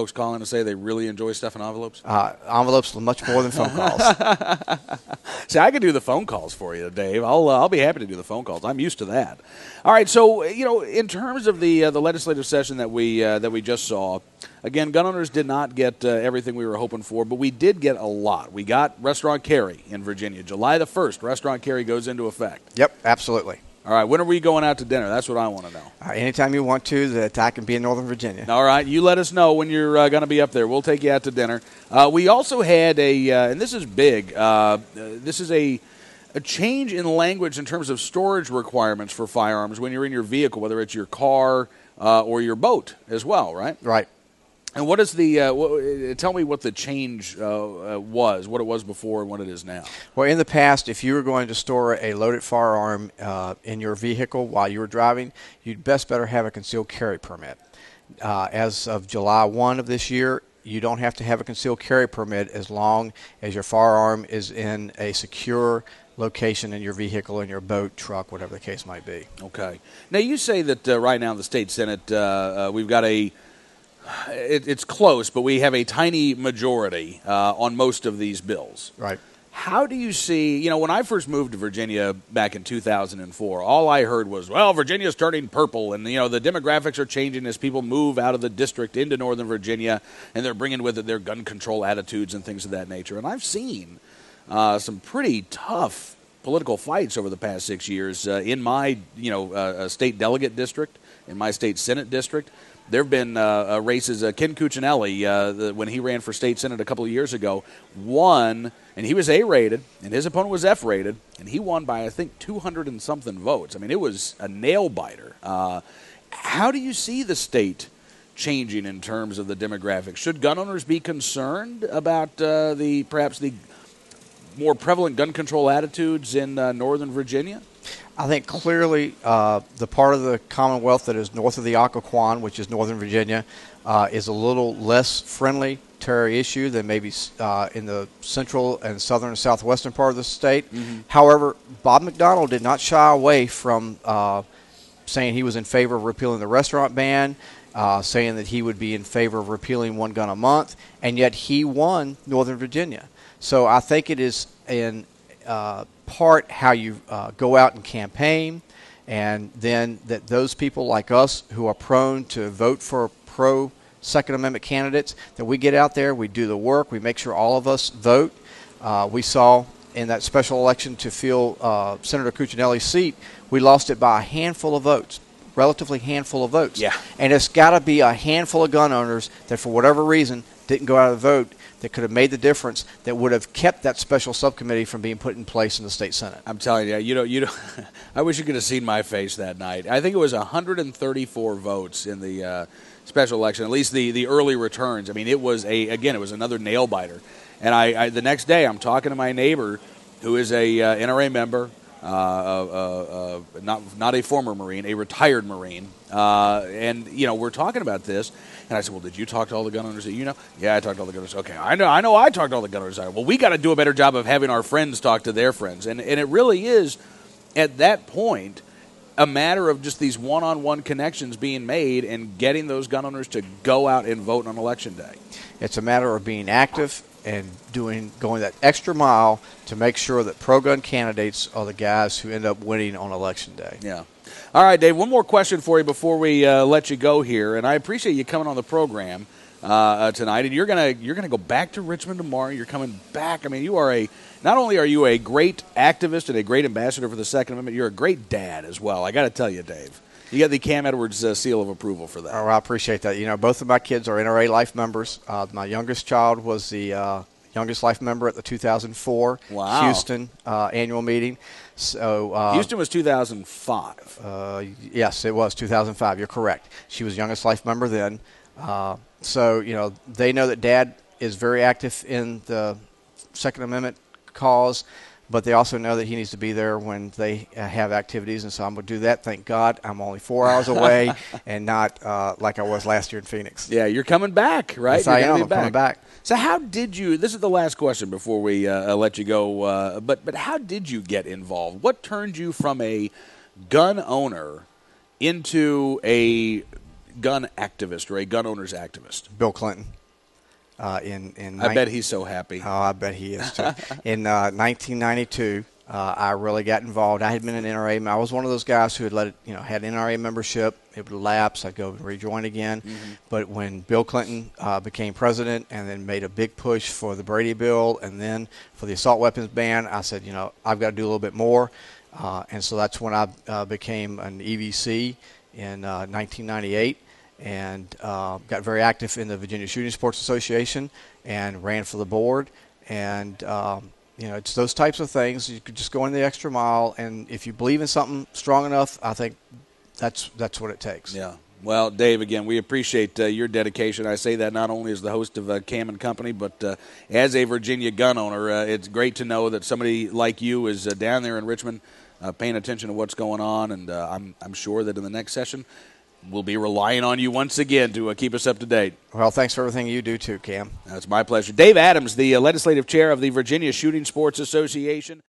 Folks calling to say they really enjoy stuffing envelopes? Envelopes much more than phone calls. See, I can do the phone calls for you, Dave. I'll be happy to do the phone calls. I'm used to that. All right, so in terms of the legislative session that we just saw, again, gun owners did not get everything we were hoping for, but we did get a lot. We got restaurant carry in Virginia. July the 1st, restaurant carry goes into effect. Yep, absolutely. All right, when are we going out to dinner? That's what I want to know. Anytime you want to, that I can be in Northern Virginia. All right, you let us know when you're going to be up there. We'll take you out to dinner. We also had and this is big, this is a change in language in terms of storage requirements for firearms when you're in your vehicle, whether it's your car or your boat as well, right? Right. And what is tell me what the change was, what it was before and what it is now. Well, in the past, if you were going to store a loaded firearm in your vehicle while you were driving, you'd better have a concealed carry permit. As of July 1 of this year, you don't have to have a concealed carry permit as long as your firearm is in a secure location in your vehicle, in your boat, truck, whatever the case might be. Okay. Now, you say that right now in the state Senate we've got it's close, but we have a tiny majority on most of these bills. Right. How do you see, when I first moved to Virginia back in 2004, all I heard was, well, Virginia's turning purple, and, the demographics are changing as people move out of the district into Northern Virginia, and they're bringing with it their gun control attitudes and things of that nature. And I've seen some pretty tough political fights over the past 6 years in my, state delegate district, in my state Senate district. There have been races. Ken Cuccinelli, when he ran for state Senate a couple of years ago, won, and he was A-rated, and his opponent was F-rated, and he won by, I think, 200 and something votes. I mean, it was a nail-biter. How do you see the state changing in terms of the demographics? Should gun owners be concerned about perhaps the more prevalent gun control attitudes in Northern Virginia? I think clearly the part of the Commonwealth that is north of the Occoquan, which is Northern Virginia, is a little less friendly to our issue than maybe in the central and southern and southwestern part of the state. Mm-hmm. However, Bob McDonnell did not shy away from saying he was in favor of repealing the restaurant ban, saying that he would be in favor of repealing one gun a month, and yet he won Northern Virginia. So I think it is in part how you go out and campaign, and then that those people like us who are prone to vote for pro-Second Amendment candidates, that we get out there, we do the work, we make sure all of us vote. We saw in that special election to fill Senator Cuccinelli's seat, we lost it by a handful of votes, relatively handful of votes. Yeah. And it's got to be a handful of gun owners that for whatever reason didn't go out and vote that could have made the difference, that would have kept that special subcommittee from being put in place in the state Senate. I'm telling you, I wish you could have seen my face that night. I think it was 134 votes in the special election, at least the early returns. I mean, it was another nail biter. And I the next day, I'm talking to my neighbor, who is a NRA member, not a former Marine, a retired Marine, and we're talking about this. And I said, well, did you talk to all the gun owners that you know? Yeah, I talked to all the gun owners. Okay, I know I talked to all the gun owners. Well, we got to do a better job of having our friends talk to their friends. And it really is, at that point, a matter of just these one-on-one connections being made and getting those gun owners to go out and vote on Election Day. It's a matter of being active and going that extra mile to make sure that pro-gun candidates are the guys who end up winning on Election Day. Yeah. All right, Dave, one more question for you before we let you go here, and I appreciate you coming on the program tonight. And you're gonna go back to Richmond tomorrow. You're coming back. I mean, not only are you a great activist and a great ambassador for the Second Amendment, you're a great dad as well. I got to tell you, Dave, you got the Cam Edwards seal of approval for that. Oh, I appreciate that. Both of my kids are NRA Life members. My youngest child was the youngest life member at the 2004 Houston annual meeting. So Houston was 2005. Yes, it was 2005. You're correct. She was youngest life member then. So they know that Dad is very active in the Second Amendment cause, but they also know that he needs to be there when they have activities, and so I'm going to do that. Thank God I'm only 4 hours away and not like I was last year in Phoenix. Yeah, you're coming back, right? Yes, I am. I'm coming back. So how did you – this is the last question before we let you go, but how did you get involved? What turned you from a gun owner into a gun activist or a gun owners activist? Bill Clinton. I bet he's so happy. Oh, I bet he is too. In 1992, I really got involved. I had been an NRA. I was one of those guys who had had NRA membership. It would lapse. I'd go and rejoin again. Mm-hmm. But when Bill Clinton became president and then made a big push for the Brady bill and then for the assault weapons ban, I said, I've got to do a little bit more. And so that's when I became an EVC in 1998. And got very active in the Virginia Shooting Sports Association and ran for the board. And, it's those types of things. You could just go in the extra mile. And if you believe in something strong enough, I think that's what it takes. Yeah. Well, Dave, again, we appreciate your dedication. I say that not only as the host of Cam & Company, but as a Virginia gun owner. It's great to know that somebody like you is down there in Richmond paying attention to what's going on. And I'm sure that in the next session, we'll be relying on you once again to keep us up to date. Well, thanks for everything you do too, Cam. That's my pleasure. Dave Adams, the legislative chair of the Virginia Shooting Sports Association.